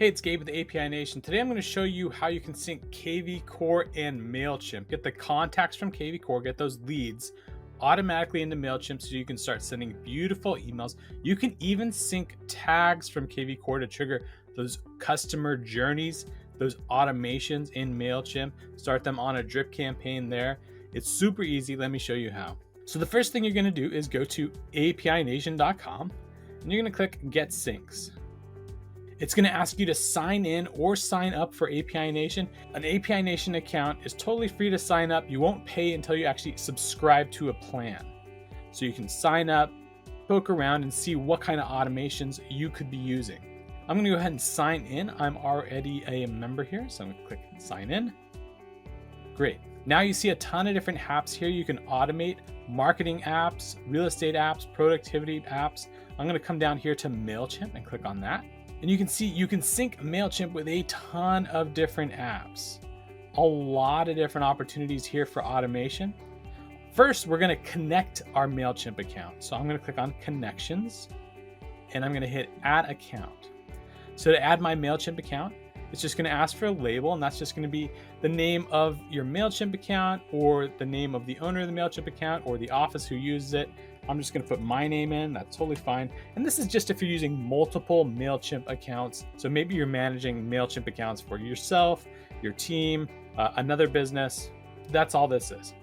Hey, it's Gabe with the API Nation. Today I'm going to show you how you can sync kvCORE and Mailchimp. Get the contacts from kvCORE, get those leads automatically into Mailchimp so you can start sending beautiful emails. You can even sync tags from kvCORE to trigger those customer journeys, those automations in Mailchimp. Start them on a drip campaign there. It's super easy. Let me show you how. So the first thing you're going to do is go to apination.com and you're going to click Get Syncs. It's going to ask you to sign in or sign up for API Nation. An API Nation account is totally free to sign up. You won't pay until you actually subscribe to a plan. So you can sign up, poke around, and see what kind of automations you could be using. I'm going to go ahead and sign in. I'm already a member here, so I'm going to click sign in. Great. Now you see a ton of different apps here. You can automate marketing apps, real estate apps, productivity apps. I'm going to come down here to Mailchimp and click on that. And you can see you can sync Mailchimp with a ton of different apps. A lot of different opportunities here for automation. First, we're going to connect our Mailchimp account. So I'm going to click on Connections and I'm going to hit Add Account. So to add my Mailchimp account, it's just going to ask for a label, and that's just going to be the name of your Mailchimp account or the name of the owner of the Mailchimp account or the office who uses it. I'm just going to put my name in. That's totally fine. And this is just if you're using multiple Mailchimp accounts. So maybe you're managing Mailchimp accounts for yourself, your team, another business. That's all this is.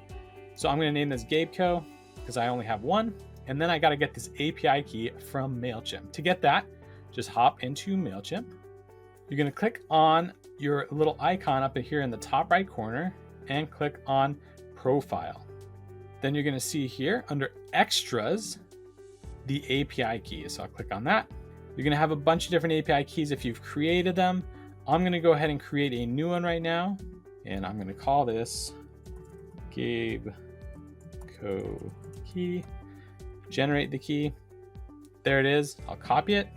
So I'm going to name this GabeCo because I only have one. And then I got to get this API key from Mailchimp. To get that, just hop into Mailchimp. You're going to click on your little icon up here in the top right corner and click on Profile. Then you're going to see here under Extras, the API keys. So I'll click on that. You're going to have a bunch of different API keys if you've created them. I'm going to go ahead and create a new one right now. And I'm going to call this GabeCo key. Generate the key. There it is. I'll copy it.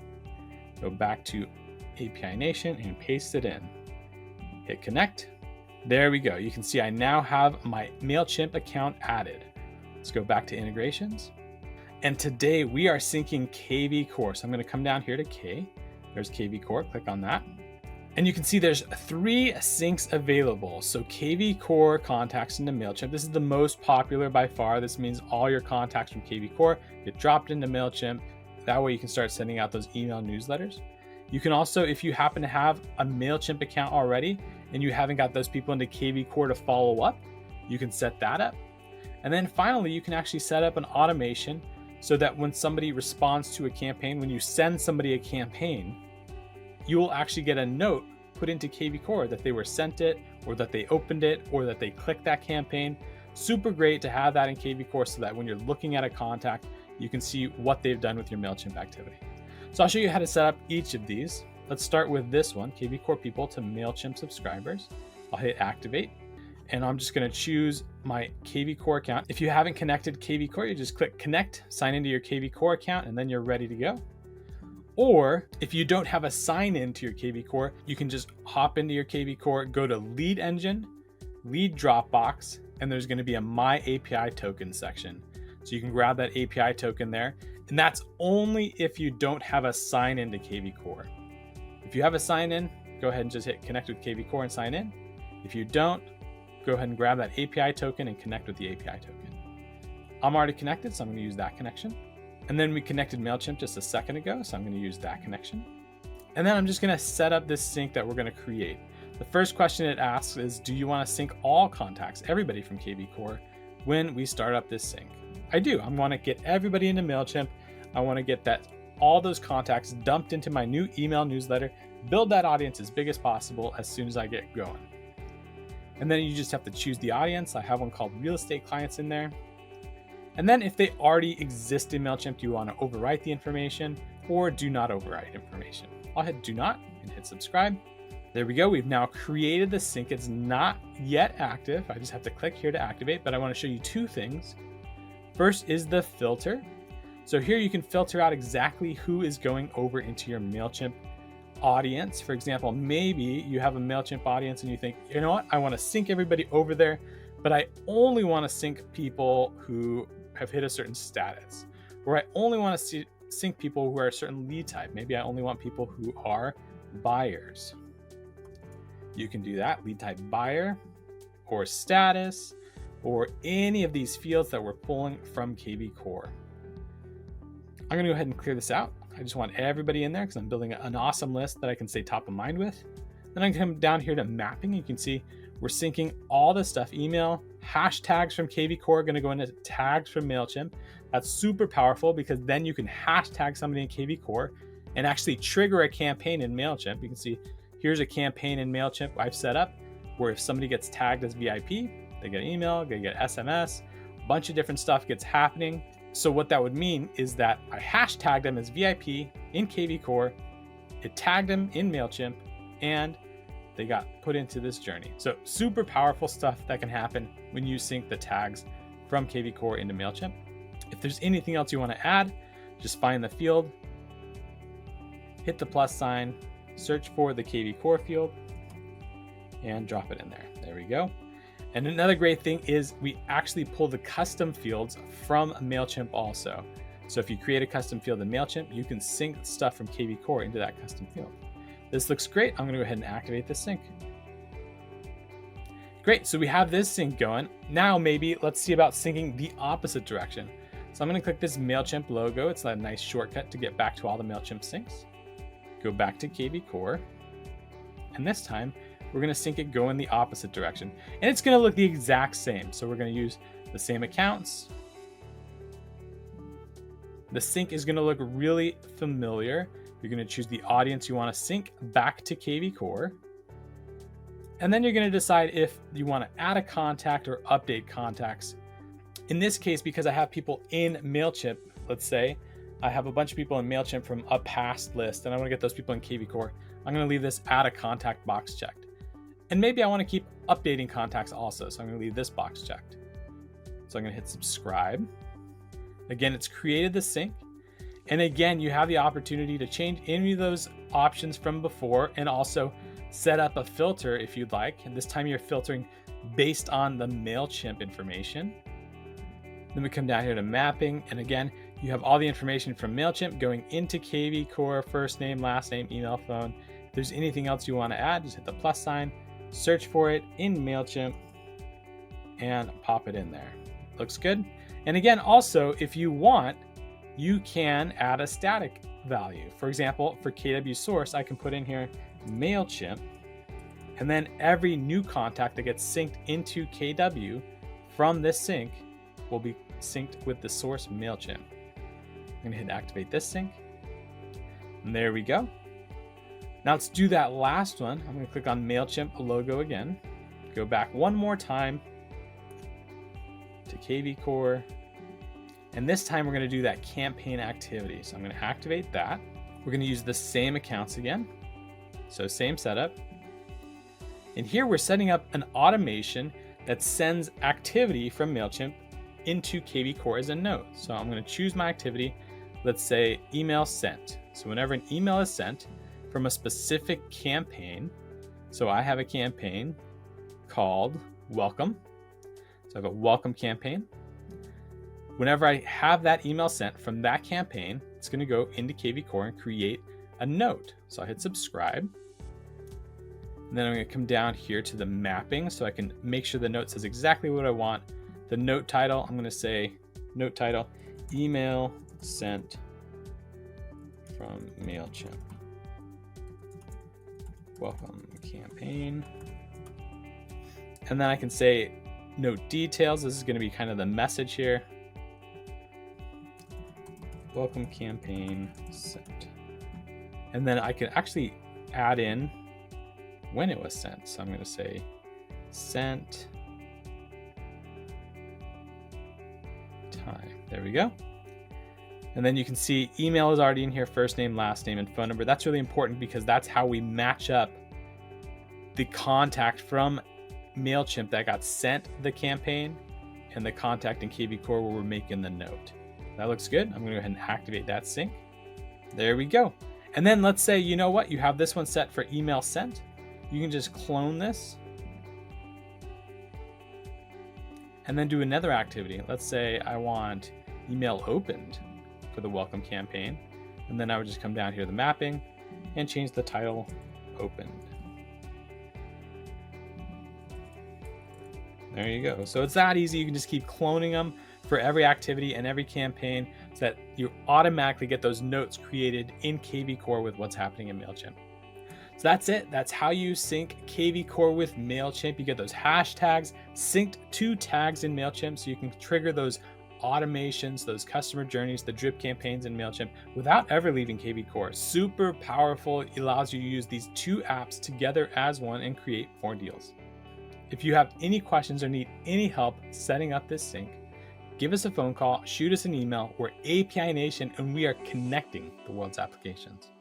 Go back to API Nation and paste it in. Hit connect. There we go. You can see I now have my Mailchimp account added. Let's go back to integrations. And today we are syncing kvCORE. So I'm going to come down here to K. There's kvCORE. Click on that. And you can see there's 3 syncs available. So kvCORE contacts into Mailchimp. This is the most popular by far. This means all your contacts from kvCORE get dropped into Mailchimp. That way you can start sending out those email newsletters. You can also, if you happen to have a Mailchimp account already and you haven't got those people into kvCORE to follow up, you can set that up. And then finally, you can actually set up an automation so that when somebody responds to a campaign, when you send somebody a campaign, you will actually get a note put into kvCORE that they were sent it, or that they opened it, or that they clicked that campaign. Super great to have that in kvCORE so that when you're looking at a contact, you can see what they've done with your Mailchimp activity. So I'll show you how to set up each of these. Let's start with this one, kvCORE people to Mailchimp subscribers. I'll hit activate, and I'm just going to choose my kvCORE account. If you haven't connected kvCORE, you just click connect, sign into your kvCORE account, and then you're ready to go. Or if you don't have a sign in to your kvCORE, you can just hop into your kvCORE, go to lead engine, lead Dropbox, and there's going to be a my API token section. So you can grab that API token there. And that's only if you don't have a sign in to kvCORE. If you have a sign in, go ahead and just hit connect with kvCORE and sign in. If you don't, go ahead and grab that API token and connect with the API token. I'm already connected, so I'm going to use that connection. And then we connected Mailchimp just a second ago, so I'm going to use that connection. And then I'm just going to set up this sync that we're going to create. The first question it asks is, do you want to sync all contacts, everybody from kvCORE, when we start up this sync? I do. I want to get everybody into Mailchimp. I want to get all those contacts dumped into my new email newsletter, build that audience as big as possible as soon as I get going. And then you just have to choose the audience. I have one called real estate clients in there. And then if they already exist in Mailchimp, do you want to overwrite the information or do not overwrite information? I'll hit do not and hit subscribe. There we go. We've now created the sync. It's not yet active. I just have to click here to activate, but I want to show you 2 things. First is the filter. So here you can filter out exactly who is going over into your Mailchimp audience. For example, maybe you have a Mailchimp audience and you think, you know what, I want to sync everybody over there, but I only want to sync people who have hit a certain status, or I only want to sync people who are a certain lead type. Maybe I only want people who are buyers. You can do that, lead type buyer or status or any of these fields that we're pulling from kvCORE. I'm gonna go ahead and clear this out. I just want everybody in there because I'm building an awesome list that I can stay top of mind with. Then I can come down here to mapping. You can see we're syncing all the stuff, email, hashtags from kvCORE are gonna go into tags from Mailchimp. That's super powerful because then you can hashtag somebody in kvCORE and actually trigger a campaign in Mailchimp. You can see here's a campaign in Mailchimp I've set up where if somebody gets tagged as VIP, they get an email, they get SMS, a bunch of different stuff gets happening. So what that would mean is that I hashtagged them as VIP in kvCORE, it tagged them in Mailchimp, and they got put into this journey. So super powerful stuff that can happen when you sync the tags from kvCORE into Mailchimp. If there's anything else you want to add, just find the field, hit the plus sign, search for the kvCORE field, and drop it in there. There we go. And another great thing is we actually pull the custom fields from Mailchimp also. So if you create a custom field in Mailchimp, you can sync stuff from kvCORE into that custom field. This looks great. I'm going to go ahead and activate this sync. Great. So we have this sync going. Now maybe let's see about syncing the opposite direction. So I'm going to click this Mailchimp logo. It's a nice shortcut to get back to all the Mailchimp syncs. Go back to kvCORE. And this time we're going to sync it going the opposite direction. And it's going to look the exact same. So we're going to use the same accounts. The sync is going to look really familiar. You're going to choose the audience you want to sync back to kvCORE. And then you're going to decide if you want to add a contact or update contacts. In this case, because I have people in Mailchimp, let's say I have a bunch of people in Mailchimp from a past list and I want to get those people in kvCORE, I'm going to leave this add a contact box checked. And maybe I want to keep updating contacts also. So I'm going to leave this box checked. So I'm going to hit subscribe. Again, it's created the sync. And again, you have the opportunity to change any of those options from before and also set up a filter if you'd like. And this time you're filtering based on the Mailchimp information. Then we come down here to mapping. And again, you have all the information from Mailchimp going into kvCORE, first name, last name, email, phone. If there's anything else you want to add, just hit the plus sign, search for it in Mailchimp, and pop it in there. Looks good. And again, also, if you want, you can add a static value. For example, for kvSource, I can put in here Mailchimp, and then every new contact that gets synced into KW from this sync will be synced with the source Mailchimp. I'm gonna hit activate this sync. And there we go. Now let's do that last one. I'm gonna click on Mailchimp logo again, go back one more time to kvCORE. And this time we're going to do that campaign activity. So I'm going to activate that. We're going to use the same accounts again. So same setup. And here we're setting up an automation that sends activity from Mailchimp into kvCORE as a note. So I'm going to choose my activity. Let's say email sent. So whenever an email is sent from a specific campaign, so I have a campaign called welcome. So I have a welcome campaign. Whenever I have that email sent from that campaign, it's going to go into kvCORE and create a note. So I hit subscribe. And then I'm going to come down here to the mapping so I can make sure the note says exactly what I want. The note title, I'm going to say note title, email sent from Mailchimp. Welcome campaign. And then I can say note details. This is going to be kind of the message here. Welcome campaign sent. And then I can actually add in when it was sent. So I'm going to say sent time. There we go. And then you can see email is already in here, first name, last name, and phone number. That's really important because that's how we match up the contact from Mailchimp that got sent the campaign and the contact in kvCORE where we're making the note. That looks good. I'm going to go ahead and activate that sync. There we go. And then let's say, you know what, you have this one set for email sent. You can just clone this and then do another activity. Let's say I want email opened for the welcome campaign. And then I would just come down here to the mapping, and change the title opened. There you go. So it's that easy. You can just keep cloning them for every activity and every campaign so that you automatically get those notes created in kvCORE with what's happening in Mailchimp. So that's it. That's how you sync kvCORE with Mailchimp. You get those hashtags synced to tags in Mailchimp so you can trigger those automations, those customer journeys, the drip campaigns in Mailchimp without ever leaving kvCORE. Super powerful. It allows you to use these two apps together as one and create more deals. If you have any questions or need any help setting up this sync, give us a phone call, shoot us an email. We're API Nation and we are connecting the world's applications.